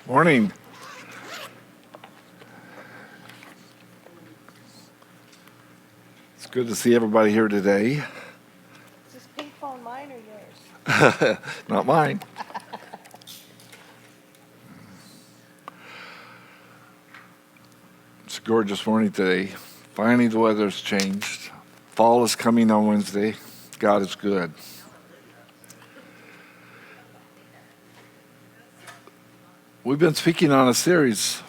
Morning. It's good to see everybody here today. Is this pink phone mine or yours? Not mine. It's a gorgeous morning today. Finally, the weather's changed. Fall is coming on Wednesday. God is good. We've been speaking on a series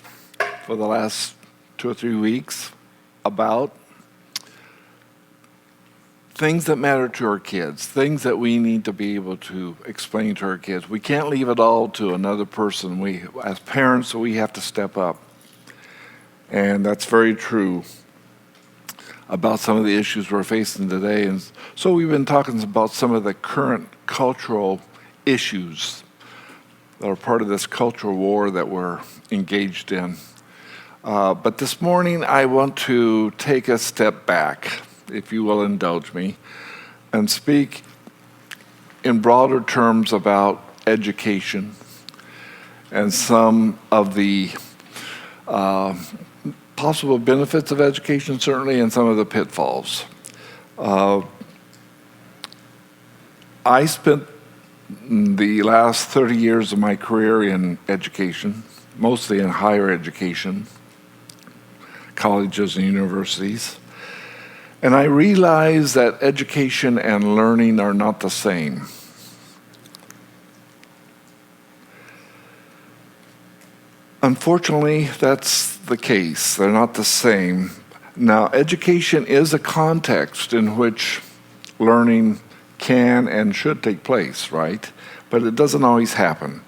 for the last 2 or 3 weeks about things that matter to our kids, things that we need to be able to explain to our kids. We can't leave it all to another person. We, as parents, we have to step up. And that's very true about some of the issues we're facing today. And so we've been talking about some of the current cultural issues that are part of this cultural war that we're engaged in. But this morning, I want to take a step back, if you will indulge me, and speak in broader terms about education and some of the possible benefits of education, certainly, and some of the pitfalls. I spent the last 30 years of my career in education, mostly in higher education, colleges and universities. And I realized that education and learning are not the same. Unfortunately, that's the case. They're not the same. Now, education is a context in which learning can and should take place, right? But it doesn't always happen.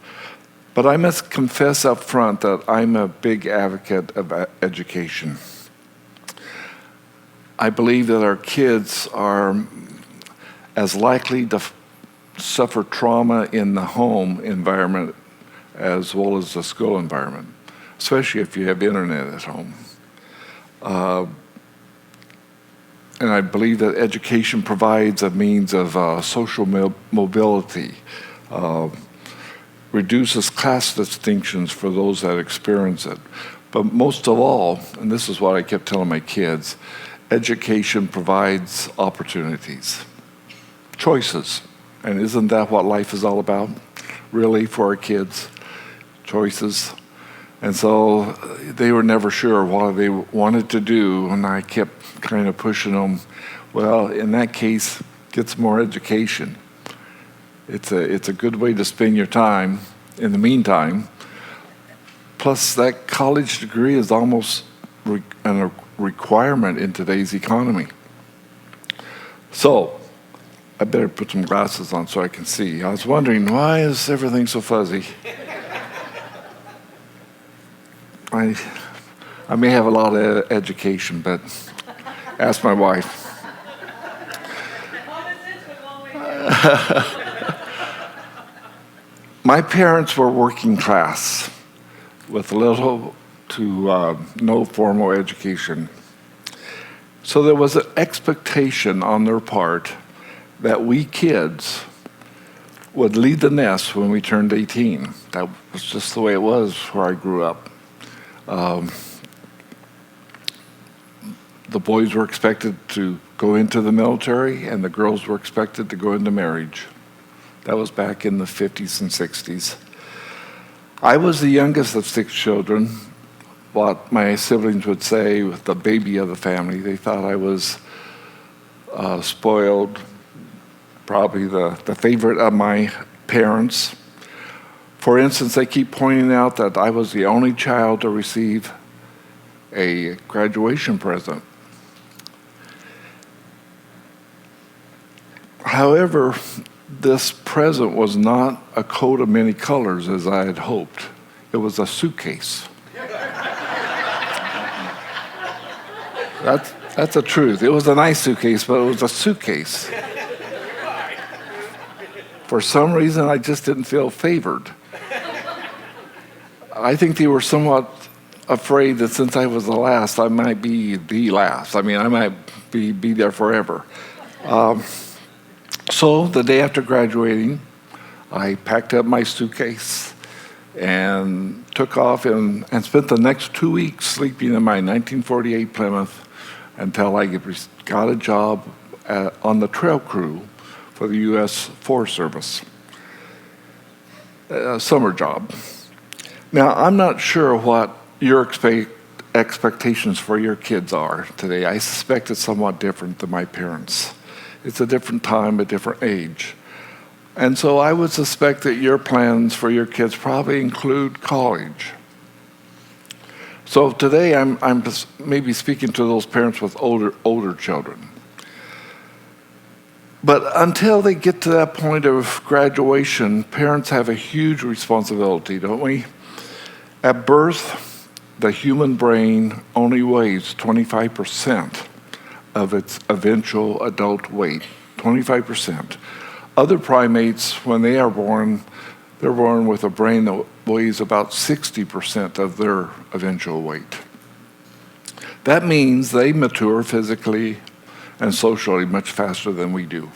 But I must confess up front that I'm a big advocate of education. I believe that our kids are as likely to suffer trauma in the home environment as well as the school environment, especially if you have internet at home. And I believe that education provides a means of social mobility, reduces class distinctions for those that experience it. But most of all, and this is what I kept telling my kids, education provides opportunities, choices. And isn't that what life is all about, really, for our kids? Choices. And so they were never sure what they wanted to do, and I kept kind of pushing them. Well, in that case, get some more education. It's a good way to spend your time in the meantime. Plus, that college degree is almost a requirement in today's economy. So, I better put some glasses on so I can see. I was wondering, why is everything so fuzzy? I may have a lot of education, but ask my wife. My parents were working class with little to no formal education. So there was an expectation on their part that we kids would leave the nest when we turned 18. That was just the way it was where I grew up. The boys were expected to go into the military, and the girls were expected to go into marriage. That was back in the 50s and 60s. I was the youngest of 6 children. What my siblings would say, the baby of the family. They thought I was spoiled, probably the favorite of my parents. For instance, they keep pointing out that I was the only child to receive a graduation present. However, this present was not a coat of many colors as I had hoped. It was a suitcase. That's the truth. It was a nice suitcase, but it was a suitcase. For some reason, I just didn't feel favored. I think they were somewhat afraid that since I was the last, I might be the last. I mean, I might be there forever. So the day after graduating, I packed up my suitcase and took off and spent the next 2 weeks sleeping in my 1948 Plymouth until I got a job on the trail crew for the U.S. Forest Service, a summer job. Now, I'm not sure what your expectations for your kids are today. I suspect it's somewhat different than my parents'. It's a different time, a different age. And so I would suspect that your plans for your kids probably include college. So today I'm just maybe speaking to those parents with older children. But until they get to that point of graduation, parents have a huge responsibility, don't we? At birth, the human brain only weighs 25% of its eventual adult weight, 25%. Other primates, when they are born, they're born with a brain that weighs about 60% of their eventual weight. That means they mature physically and socially much faster than we do.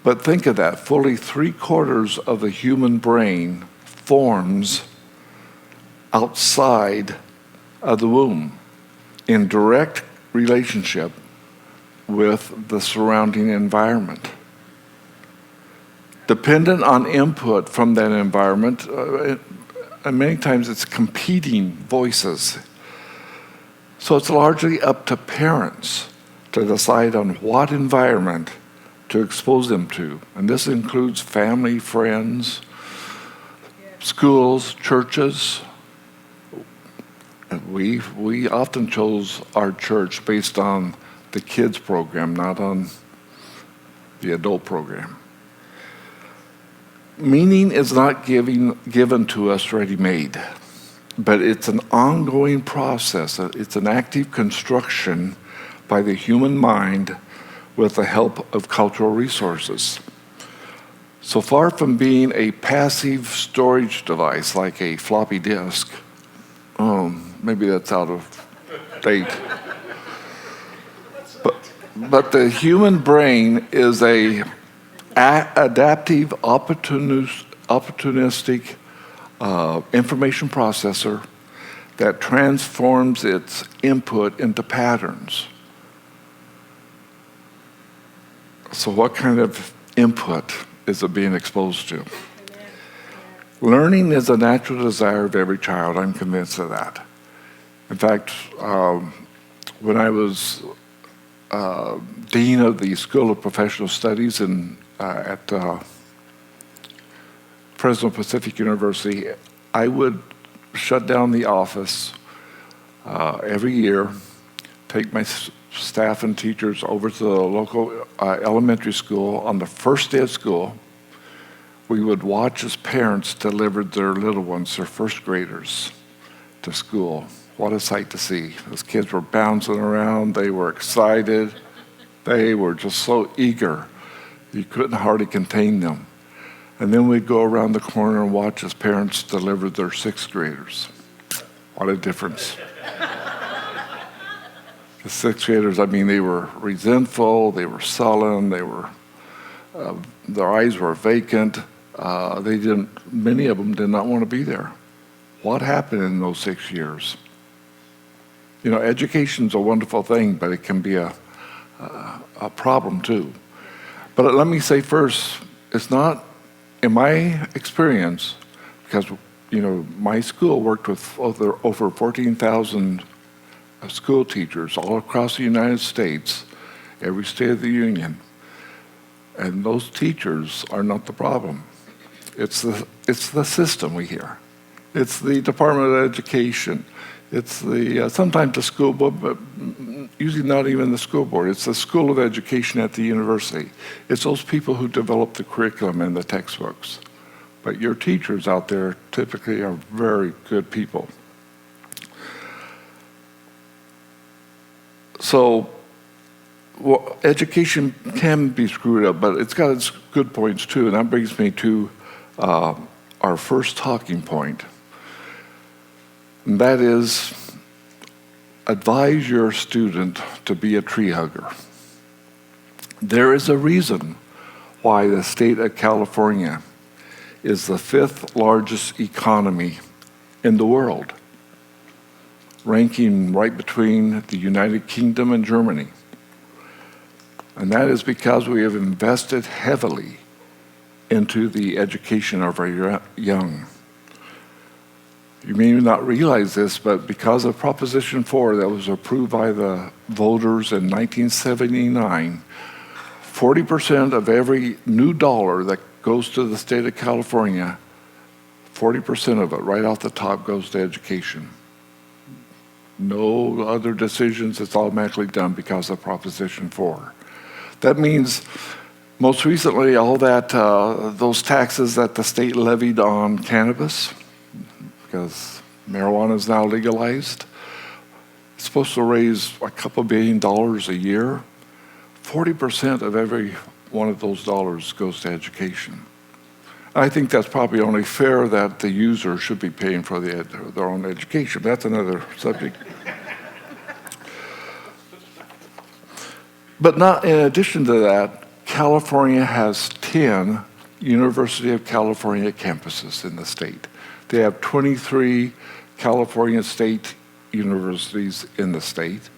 But think of that, fully 3/4 of the human brain forms outside of the womb in direct relationship with the surrounding environment. Dependent on input from that environment, and many times it's competing voices. So it's largely up to parents to decide on what environment to expose them to. And this includes family, friends, schools, churches. And we often chose our church based on the kids program, not on the adult program. Meaning is not given to us ready-made, but it's an ongoing process. It's an active construction by the human mind with the help of cultural resources. So far from being a passive storage device like a floppy disk, maybe that's out of date. But the human brain is a adaptive, opportunistic information processor that transforms its input into patterns. So what kind of input is it being exposed to? Learning is a natural desire of every child. I'm convinced of that. In fact, when I was dean of the School of Professional Studies at Fresno Pacific University, I would shut down the office every year, take my staff and teachers over to the local elementary school. On the first day of school, we would watch as parents delivered their little ones, their first graders, to school. What a sight to see. Those kids were bouncing around. They were excited. They were just so eager. You couldn't hardly contain them. And then we'd go around the corner and watch as parents delivered their sixth graders. What a difference. The sixth graders, they were resentful, they were sullen, their eyes were vacant. Many of them did not want to be there. What happened in those 6 years? Education's a wonderful thing, but it can be a problem too. But let me say first, it's not, in my experience, because my school worked with over 14,000 school teachers all across the United States, every state of the union, and those teachers are not the problem. It's the system we hear. It's the Department of Education. It's sometimes the school board, but usually not even the school board. It's the School of Education at the university. It's those people who develop the curriculum and the textbooks. But your teachers out there typically are very good people. So education can be screwed up, but it's got its good points too. And that brings me to our first talking point. And that is, advise your student to be a tree hugger. There is a reason why the state of California is the 5th largest economy in the world, ranking right between the United Kingdom and Germany. And that is because we have invested heavily into the education of our young. You may not realize this, but because of Proposition 4 that was approved by the voters in 1979, 40% of every new dollar that goes to the state of California, 40% of it right off the top goes to education. No other decisions, it's automatically done because of Proposition 4. That means most recently all that, those taxes that the state levied on cannabis, because marijuana is now legalized, it's supposed to raise a couple $2 billion a year. 40% of every one of those dollars goes to education. I think that's probably only fair that the user should be paying for their own education. That's another subject. But not in addition to that, California has 10 University of California campuses in the state. They have 23 California state universities in the state.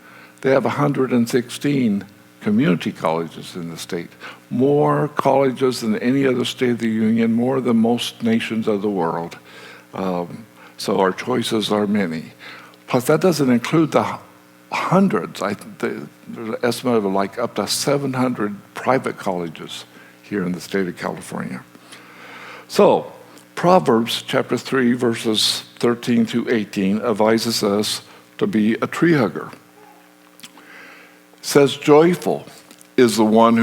They have 116 community colleges in the state. More colleges than any other state of the union, more than most nations of the world. So our choices are many. Plus, that doesn't include the hundreds, there's an estimate of like up to 700 private colleges here in the state of California. So, Proverbs chapter 3, verses 13 through 18 advises us to be a tree hugger. It says, joyful is the one